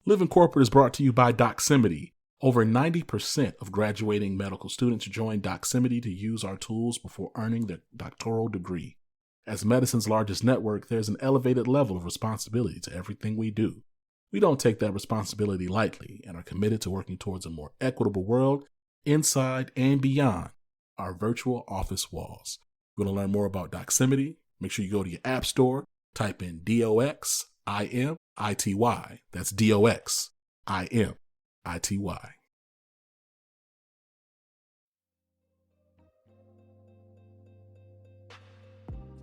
Living Corporate is brought to you by Doximity. Over 90% of graduating medical students join Doximity to use our tools before earning their doctoral degree. As medicine's largest network, there's an elevated level of responsibility to everything we do. We don't take that responsibility lightly and are committed to working towards a more equitable world inside and beyond our virtual office walls. If you want to learn more about Doximity, make sure you go to your app store, type in DOXIMITY. That's DOXIMITY.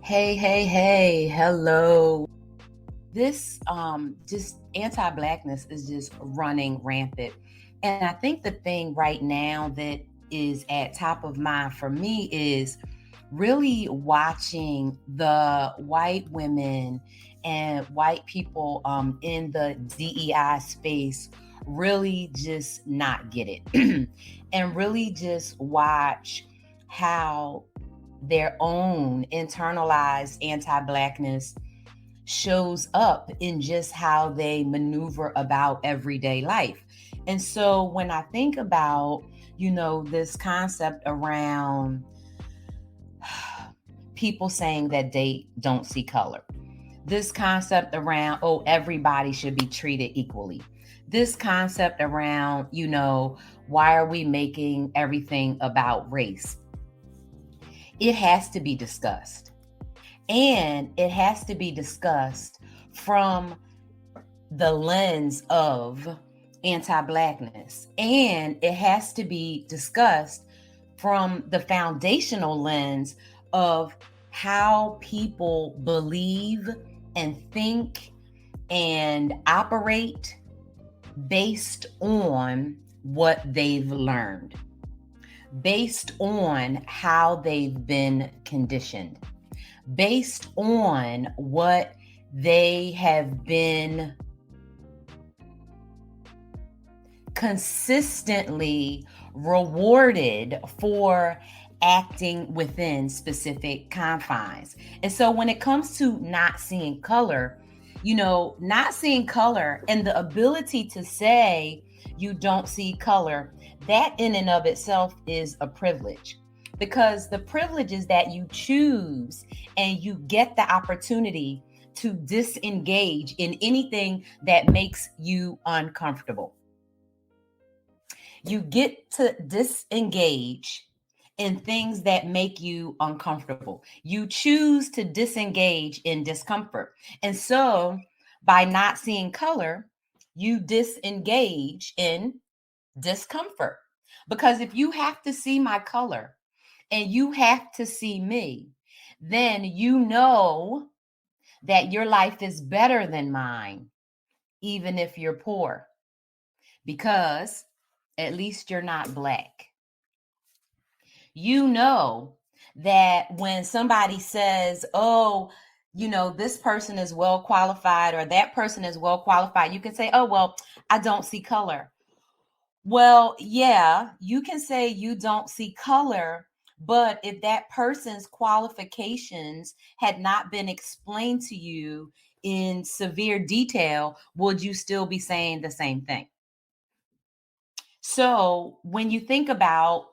Hey, hello. This just anti-blackness is just running rampant. And I think the thing right now that is at top of mind for me is really watching the white women and white people in the DEI space really just not get it and really just watch how their own internalized anti-blackness shows up in just how they maneuver about everyday life. And so when I think about, this concept around people saying that they don't see color, this concept around, oh, everybody should be treated equally, this concept around, why are we making everything about race? It has to be discussed. And it has to be discussed from the lens of anti-blackness. And it has to be discussed from the foundational lens of how people believe and think and operate based on what they've learned, based on how they've been conditioned, based on what they have been consistently rewarded for acting within specific confines. And so when it comes to not seeing color, not seeing color and the ability to say you don't see color, that in and of itself is a privilege. Because the privilege is that you choose and you get the opportunity to disengage in anything that makes you uncomfortable. You get to disengage in things that make you uncomfortable. You choose to disengage in discomfort. And so by not seeing color, you disengage in discomfort. Because if you have to see my color, and you have to see me, then you know that your life is better than mine, even if you're poor, because at least you're not Black. You know that when somebody says, oh, this person is well qualified or that person is well qualified, you can say, oh, well, I don't see color. Well, yeah, you can say you don't see color. But if that person's qualifications had not been explained to you in severe detail, would you still be saying the same thing? So when you think about,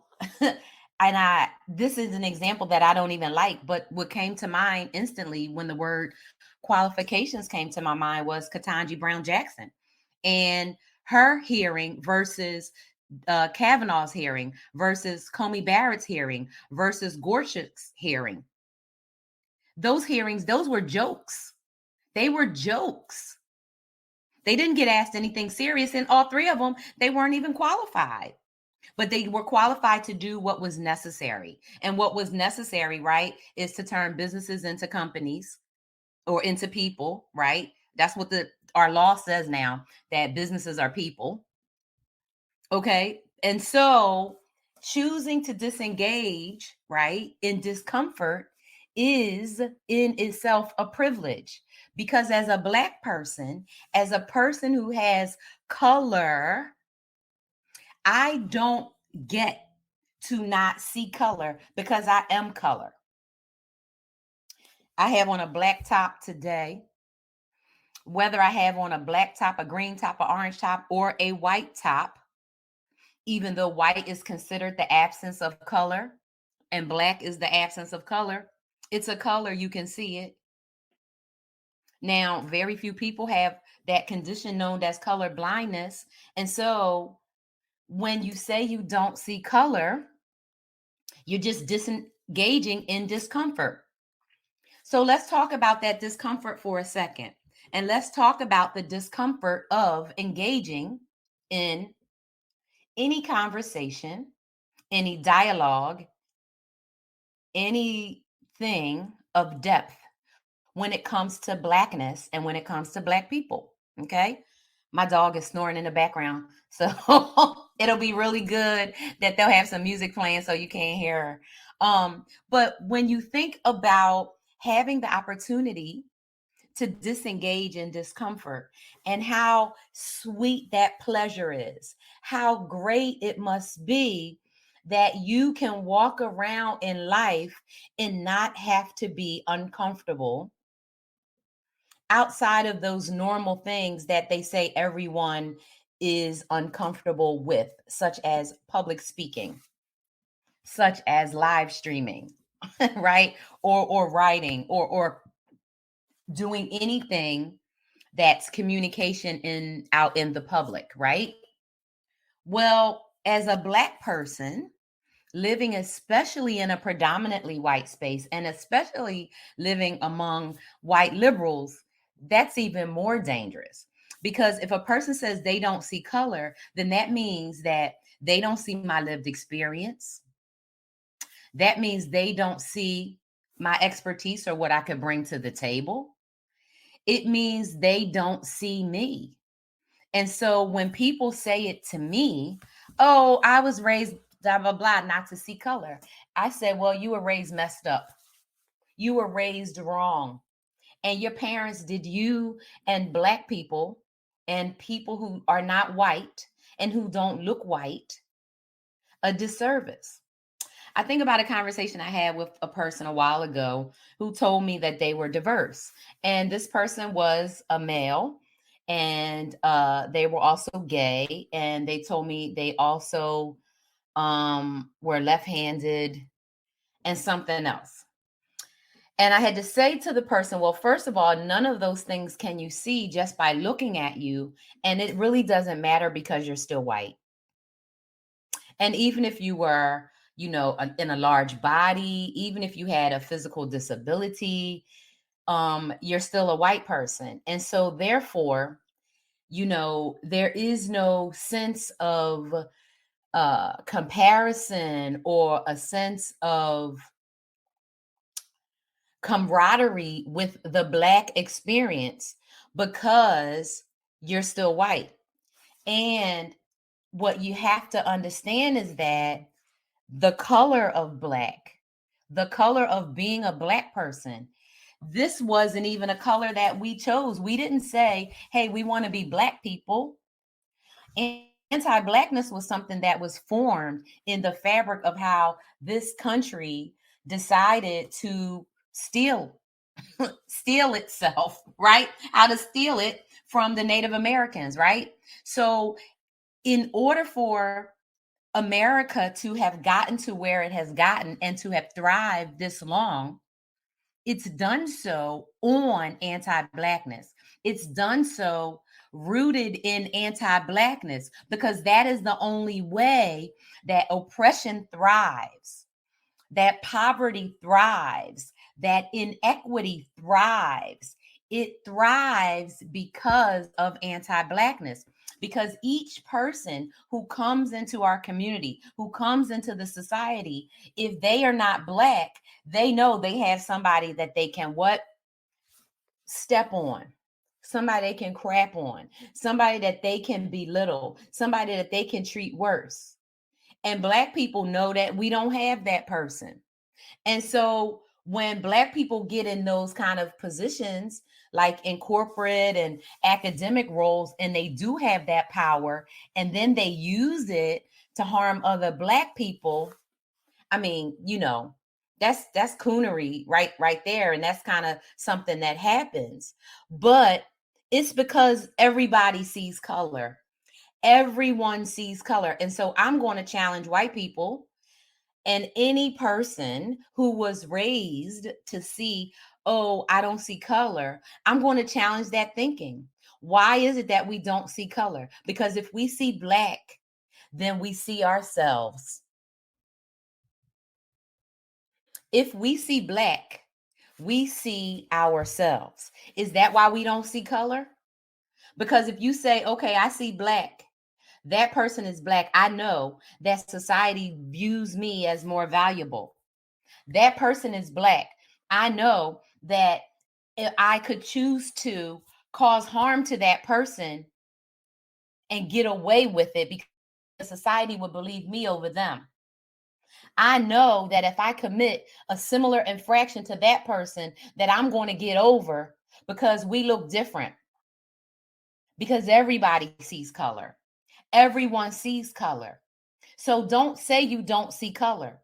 this is an example that I don't even like, but what came to mind instantly when the word qualifications came to my mind was Ketanji Brown Jackson and her hearing versus Kavanaugh's hearing versus Comey Barrett's hearing versus Gorsuch's hearing. Those hearings, those were jokes. They were jokes. They didn't get asked anything serious. In all three of them, they weren't even qualified. But they were qualified to do what was necessary. And what was necessary, right, is to turn businesses into companies or into people, right? That's what our law says now, that businesses are people. Okay. And so choosing to disengage, right, in discomfort is in itself a privilege. Because as a Black person, as a person who has color, I don't get to not see color because I am color. I have on a black top today. whether I have on a black top, a green top, an orange top, or a white top, even though white is considered the absence of color and black is the absence of color, it's a color, you can see it. Now, very few people have that condition known as color blindness. And so when you say you don't see color, you're just disengaging in discomfort. So let's talk about that discomfort for a second. And let's talk about the discomfort of engaging in any conversation, any dialogue, anything of depth when it comes to Blackness and when it comes to Black people. Okay. My dog is snoring in the background. So it'll be really good that they'll have some music playing so you can't hear her. But when you think about having the opportunity to disengage in discomfort and how sweet that pleasure is, how great it must be that you can walk around in life and not have to be uncomfortable outside of those normal things that they say everyone is uncomfortable with, such as public speaking, such as live streaming, right? Or writing or doing anything that's communication in out in the public, right? Well, as a Black person living especially in a predominantly white space and especially living among white liberals, that's even more dangerous. Because if a person says they don't see color, then that means that they don't see my lived experience. That means they don't see my expertise or what I could bring to the table. It means they don't see me. And so when people say it to me, oh, I was raised blah, blah, blah, not to see color. I said, well, you were raised messed up. You were raised wrong. And your parents did you and Black people and people who are not white and who don't look white a disservice. I think about a conversation I had with a person a while ago who told me that they were diverse. And this person was a male and they were also gay. And they told me they also were left-handed and something else. And I had to say to the person, well, first of all, none of those things can you see just by looking at you. And it really doesn't matter because you're still white. And even if you were, in a large body, even if you had a physical disability, you're still a white person. And so therefore, there is no sense of comparison or a sense of camaraderie with the Black experience because you're still white. And what you have to understand is that the color of Black, the color of being a Black person, this wasn't even a color that we chose. We didn't say, hey, we want to be Black people. Anti-Blackness was something that was formed in the fabric of how this country decided to steal itself, right? How to steal it from the Native Americans, right? So in order for America to have gotten to where it has gotten and to have thrived this long, it's done so on anti-Blackness. It's done so rooted in anti-Blackness because that is the only way that oppression thrives, that poverty thrives, that inequity thrives. It thrives because of anti-Blackness. Because each person who comes into our community, who comes into the society, if they are not Black, they know they have somebody that they can what? Step on. Somebody they can crap on. Somebody that they can belittle. Somebody that they can treat worse. And Black people know that we don't have that person. And so when Black people get in those kind of positions, like in corporate and academic roles, and they do have that power, and then they use it to harm other Black people, I mean, that's coonery right there. And that's kind of something that happens. But It's because everybody sees color. Everyone sees color. And so I'm going to challenge white people and any person who was raised to see, oh, I don't see color. I'm going to challenge that thinking. Why is it that we don't see color? Because if we see black, then we see ourselves. If we see black, we see ourselves. Is that why we don't see color? Because if you say, okay, I see black, that person is black, I know that society views me as more valuable. That person is black, I know that if I could choose to cause harm to that person and get away with it because society would believe me over them. I know that if I commit a similar infraction to that person, that I'm going to get over because we look different. Because everybody sees color. Everyone sees color. So don't say you don't see color.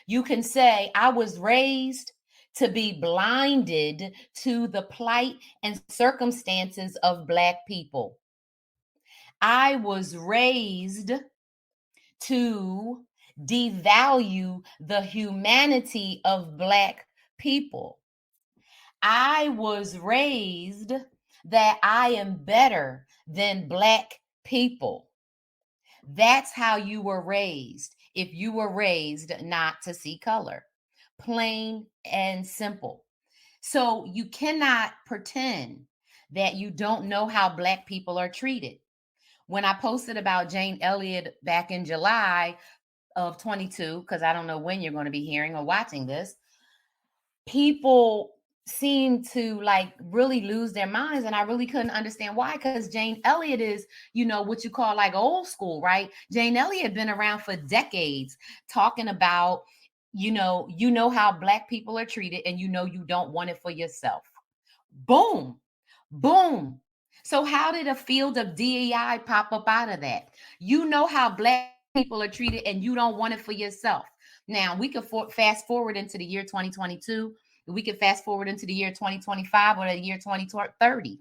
You can say, I was raised to be blinded to the plight and circumstances of Black people. I was raised to devalue the humanity of Black people. I was raised that I am better than Black people. That's how you were raised. If you were raised not to see color, plain and simple. So you cannot pretend that you don't know how Black people are treated. When I posted about Jane Elliott back in July of 22, because I don't know when you're going to be hearing or watching this, people seem to like really lose their minds, and I really couldn't understand why, because Jane Elliott is, what you call like old school, right? Jane Elliott been around for decades talking about, you know how Black people are treated, and you don't want it for yourself. Boom, boom. So how did a field of DEI pop up out of that? You know how Black people are treated, and you don't want it for yourself. Now we could fast forward into the year 2022. We could fast forward into the year 2025 or the year 2030.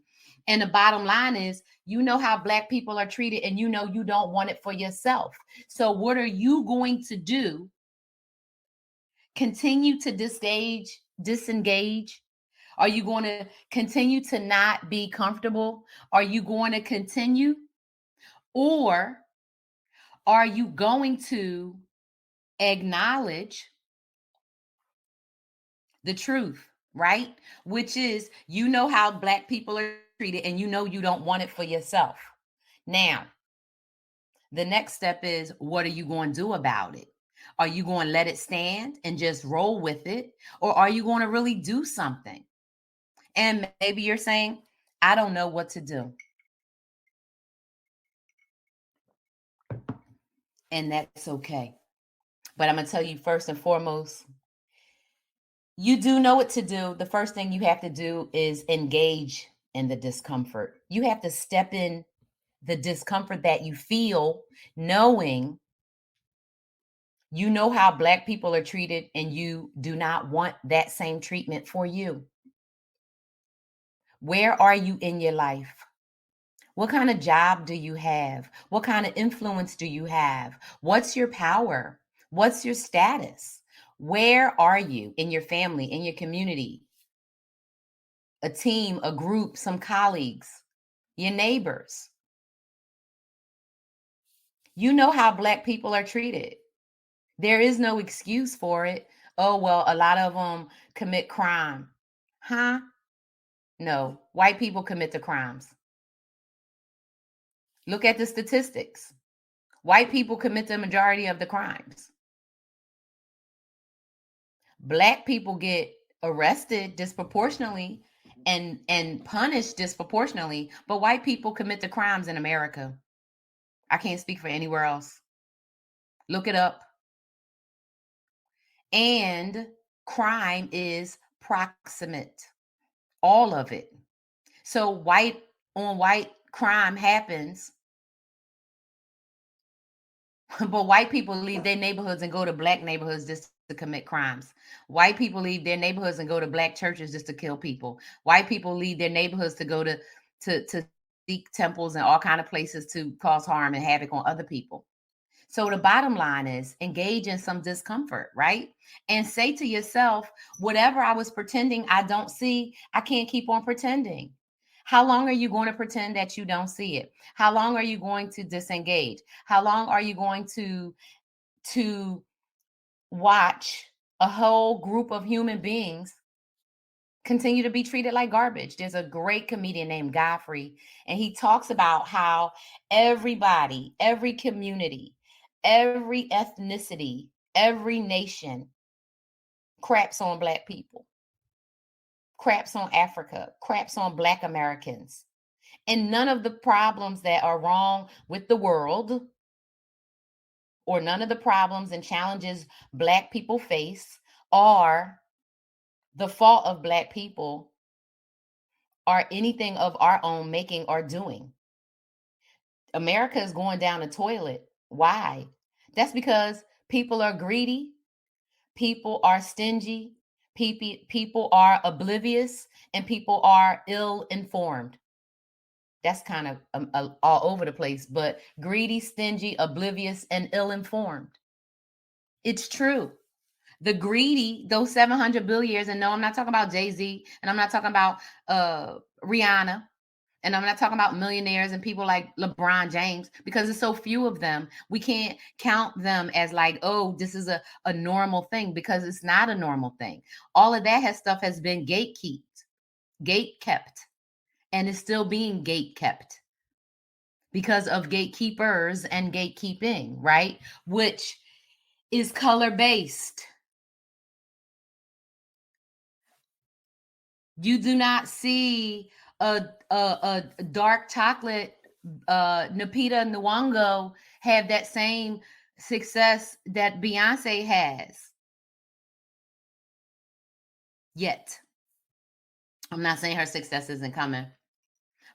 And the bottom line is, you know how Black people are treated, and you don't want it for yourself. So what are you going to do? Continue to disengage? Are you going to continue to not be comfortable? Are you going to continue? Or are you going to acknowledge the truth, right? Which is, you know how Black people are treated, and you don't want it for yourself. Now, the next step is, what are you going to do about it? Are you going to let it stand and just roll with it? Or are you going to really do something? And maybe you're saying, I don't know what to do. And that's okay. But I'm going to tell you, first and foremost, you do know what to do. The first thing you have to do is engage in the discomfort. You have to step in the discomfort that you feel, knowing you know how Black people are treated, and you do not want that same treatment for you. Where are you in your life? What kind of job do you have? What kind of influence do you have? What's your power? What's your status? Where are you in your family, in your community, a team, a group, some colleagues, your neighbors? You know how Black people are treated. There is no excuse for it. Oh, well, a lot of them commit crime. Huh? No, white people commit the crimes. Look at the statistics. White people commit the majority of the crimes. Black people get arrested disproportionately and punished disproportionately, but white people commit the crimes in America. I can't speak for anywhere else. Look it up. And crime is proximate, all of it. So white on white crime happens, but white people leave their neighborhoods and go to Black neighborhoods just to commit crimes. White people leave their neighborhoods and go to Black churches just to kill people. White people leave their neighborhoods to go to to seek temples and all kind of places to cause harm and havoc on other people. So the bottom line is engage in some discomfort, right? And say to yourself, whatever I was pretending I don't see, I can't keep on pretending. How long are you going to pretend that you don't see it? How long are you going to disengage? How long are you going to watch a whole group of human beings continue to be treated like garbage? There's a great comedian named Godfrey, and he talks about how everybody, every community, every ethnicity, every nation craps on Black people, craps on Africa, craps on Black Americans. And none of the problems that are wrong with the world, or none of the problems and challenges Black people face, are the fault of Black people or anything of our own making or doing. America is going down the toilet. Why? That's because people are greedy, people are stingy, people are oblivious, and people are ill informed. That's kind of all over the place, but greedy, stingy, oblivious, and ill informed. It's true. The greedy, those 700 billionaires, and no, I'm not talking about Jay-Z, and I'm not talking about Rihanna, and I'm not talking about millionaires and people like LeBron James, because there's so few of them. We can't count them as like, oh, this is a normal thing, because it's not a normal thing. All of that stuff has been gate kept, and is still being gate kept because of gatekeepers and gatekeeping, right? Which is color based. You do not see a dark chocolate Napita Nwongo have that same success that Beyonce has yet. I'm not saying her success isn't coming,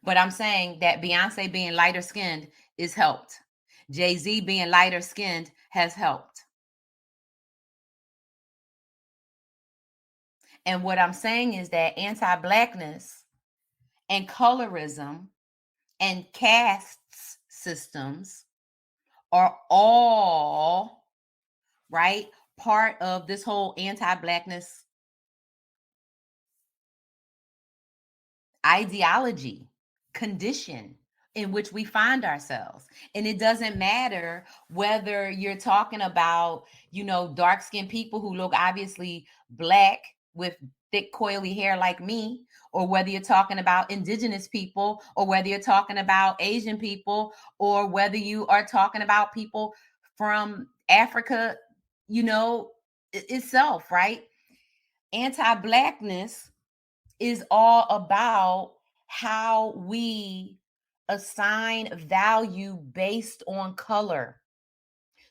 but I'm saying that Beyonce being lighter skinned is helped. Jay-Z being lighter skinned has helped. And what I'm saying is that anti-Blackness and colorism and castes systems are all, right, part of this whole anti-Blackness ideology, condition in which we find ourselves. And it doesn't matter whether you're talking about, dark-skinned people who look obviously Black with thick, coily hair like me, or whether you're talking about indigenous people, or whether you're talking about Asian people, or whether you are talking about people from Africa, itself, right? Anti-Blackness is all about how we assign value based on color.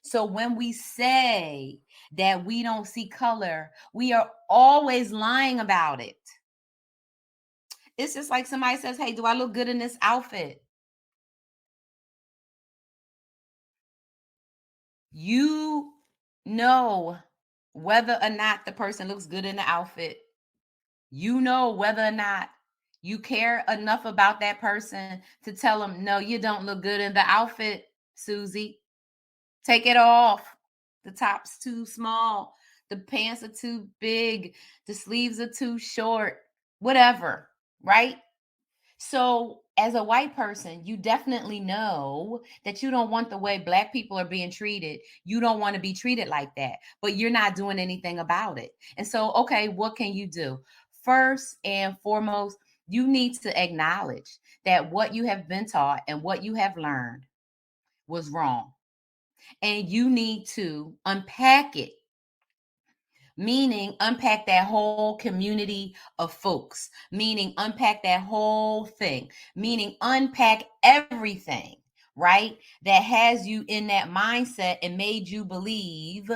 So when we say that we don't see color, we are always lying about it. It's just like somebody says, hey, do I look good in this outfit? You know whether or not the person looks good in the outfit. You know whether or not you care enough about that person to tell them, no, you don't look good in the outfit, Susie. Take it off. The top's too small. The pants are too big. The sleeves are too short. Whatever, right? So, as a white person, you definitely know that you don't want the way Black people are being treated. You don't want to be treated like that, but you're not doing anything about it. And so, okay, what can you do? First and foremost, you need to acknowledge that what you have been taught and what you have learned was wrong. And you need to unpack it, meaning unpack that whole community of folks, meaning unpack that whole thing, meaning unpack everything, right? That has you in that mindset and made you believe,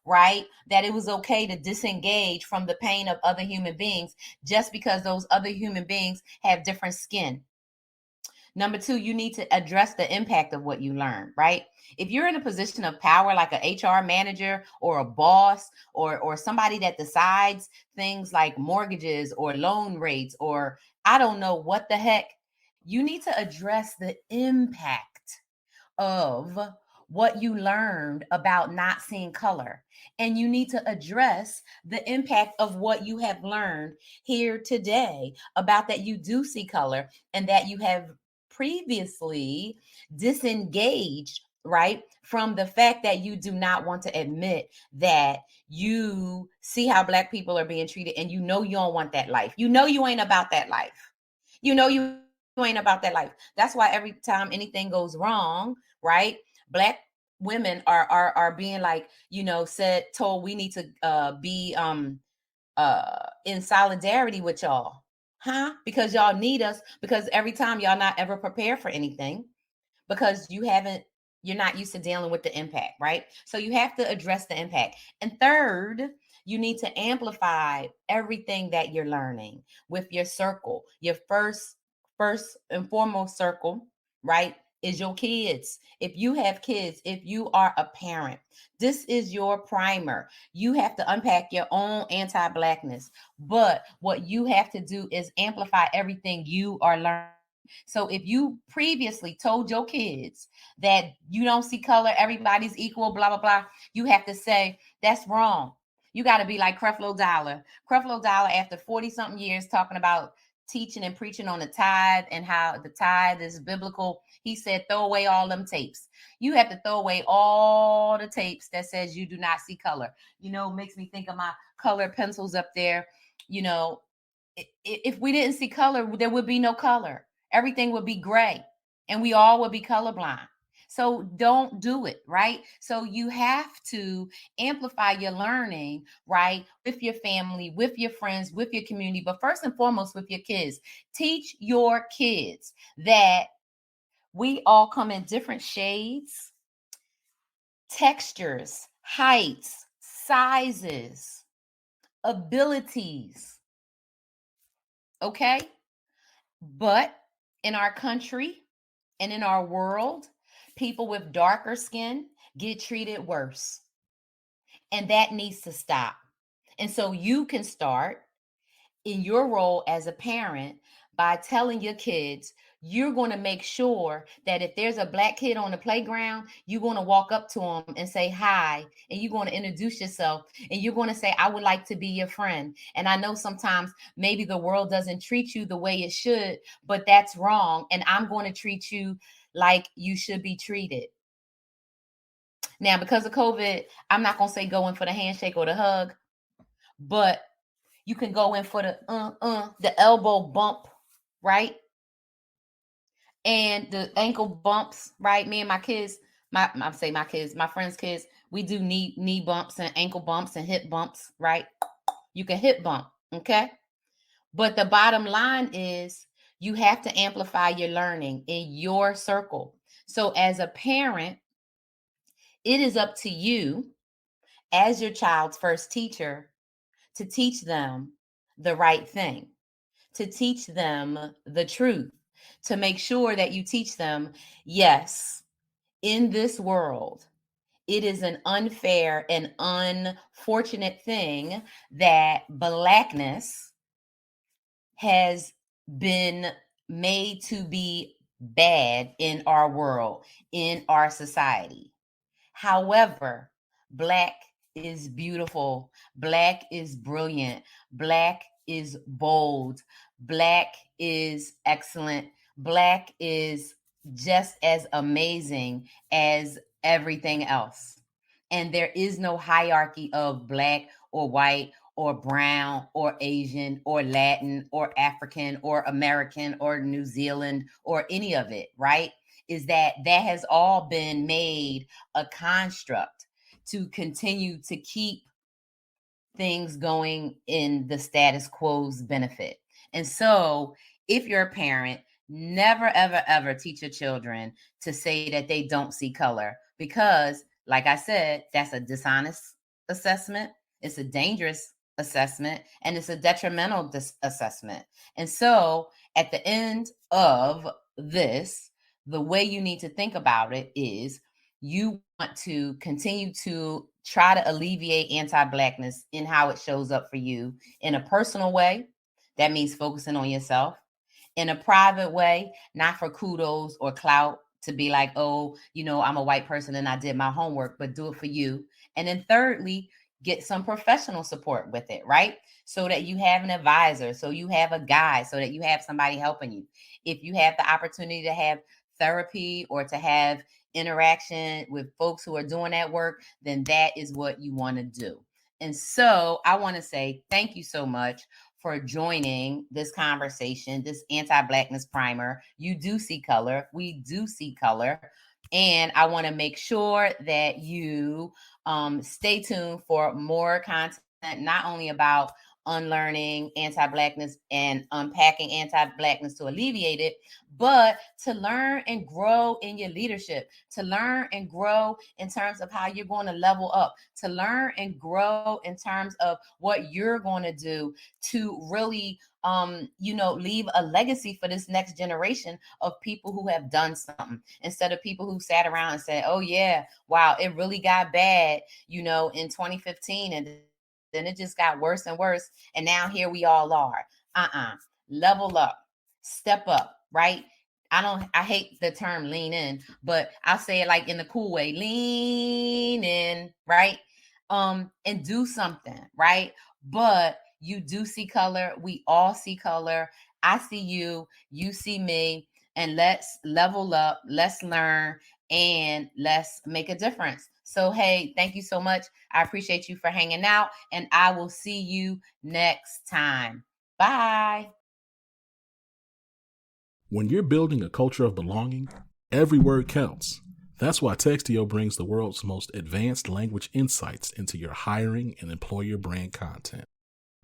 right, that it was okay to disengage from the pain of other human beings just because those other human beings have different skin. Number two, you need to address the impact of what you learned, right? If you're in a position of power, like an HR manager or a boss or somebody that decides things like mortgages or loan rates, or I don't know what the heck, you need to address the impact of what you learned about not seeing color. And you need to address the impact of what you have learned here today about that you do see color and that you have previously disengaged, right, from the fact that you do not want to admit that you see how Black people are being treated and you know you don't want that life. You know you ain't about that life. You know you ain't about that life. That's why every time anything goes wrong, right? Black women are being like, said, told we need to be in solidarity with y'all. Huh? Because y'all need us, because every time y'all not ever prepared for anything, because you're not used to dealing with the impact, right? So you have to address the impact. And third, you need to amplify everything that you're learning with your circle. Your first and foremost circle, right, is your kids. If you have kids, if you are a parent, this is your primer. You have to unpack your own anti-Blackness. But what you have to do is amplify everything you are learning. So if you previously told your kids that you don't see color, everybody's equal, blah, blah, blah, you have to say, that's wrong. You got to be like Creflo Dollar. Creflo Dollar, after 40 something years talking about teaching and preaching on the tithe and how the tithe is biblical, he said, throw away all them tapes. You have to throw away all the tapes that says you do not see color. Makes me think of my colored pencils up there. If we didn't see color, there would be no color. Everything would be gray and we all would be colorblind. So don't do it, right? So you have to amplify your learning, right? With your family, with your friends, with your community, but first and foremost with your kids. Teach your kids that we all come in different shades, textures, heights, sizes, abilities. Okay? But in our country and in our world, people with darker skin get treated worse. And that needs to stop. And so you can start in your role as a parent by telling your kids, you're going to make sure that if there's a Black kid on the playground, you're going to walk up to him and say hi, and you're going to introduce yourself, and you're going to say, I would like to be your friend. And I know sometimes maybe the world doesn't treat you the way it should, but that's wrong. And I'm going to treat you like you should be treated. Now, because of COVID, I'm not going to say go in for the handshake or the hug, but you can go in for the elbow bump, right? And the ankle bumps, right? Me and my kids, my friends' kids, we do knee bumps and ankle bumps and hip bumps, right? You can hip bump, okay? But the bottom line is you have to amplify your learning in your circle. So as a parent, it is up to you as your child's first teacher to teach them the right thing, to teach them the truth, to make sure that you teach them, yes, in this world, it is an unfair and unfortunate thing that Blackness has been made to be bad in our world, in our society. However, Black is beautiful. Black is brilliant. Black is bold. Black is excellent. Black is just as amazing as everything else. And there is no hierarchy of Black or white or brown or Asian or Latin or African or American or New Zealand or any of it, right? Is that has all been made a construct to continue to keep things going in the status quo's benefit. And so if you're a parent, never, ever, ever teach your children to say that they don't see color, because like I said, that's a dishonest assessment. It's a dangerous assessment, and it's a detrimental assessment. And so at the end of this, the way you need to think about it is you want to continue to try to alleviate anti-Blackness in how it shows up for you in a personal way. That means focusing on yourself. in a private way, not for kudos or clout to be like, oh, I'm a white person and I did my homework, but do it for you. And then thirdly, get some professional support with it, right? So that you have an advisor, so you have a guide, so that you have somebody helping you. If you have the opportunity to have therapy or to have interaction with folks who are doing that work, then that is what you want to do. And so I want to say thank you so much for joining this conversation, this anti-Blackness primer. You do see color. We do see color. And I want to make sure that you stay tuned for more content, not only about unlearning anti-Blackness and unpacking anti-Blackness to alleviate it, but to learn and grow in your leadership, to learn and grow in terms of how you're going to level up, to learn and grow in terms of what you're going to do to really leave a legacy for this next generation of people who have done something, instead of people who sat around and said, oh yeah, wow, it really got bad, in 2015, and then it just got worse and worse, and now here we all are. Level up, step up, right? I hate the term lean in, but I'll say it like in the cool way, lean in, right? And do something, right? But you do see color. We all see color. I see you, you see me, and let's level up, let's learn, and let's make a difference. So, hey, thank you so much. I appreciate you for hanging out, and I will see you next time. Bye. When you're building a culture of belonging, every word counts. That's why Textio brings the world's most advanced language insights into your hiring and employer brand content.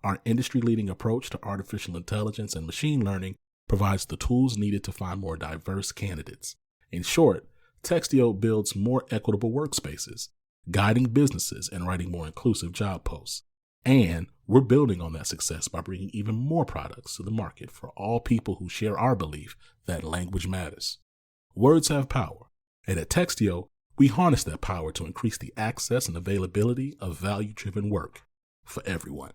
Our industry-leading approach to artificial intelligence and machine learning provides the tools needed to find more diverse candidates. In short, Textio builds more equitable workspaces, guiding businesses and writing more inclusive job posts. And we're building on that success by bringing even more products to the market for all people who share our belief that language matters. Words have power, and at Textio, we harness that power to increase the access and availability of value-driven work for everyone.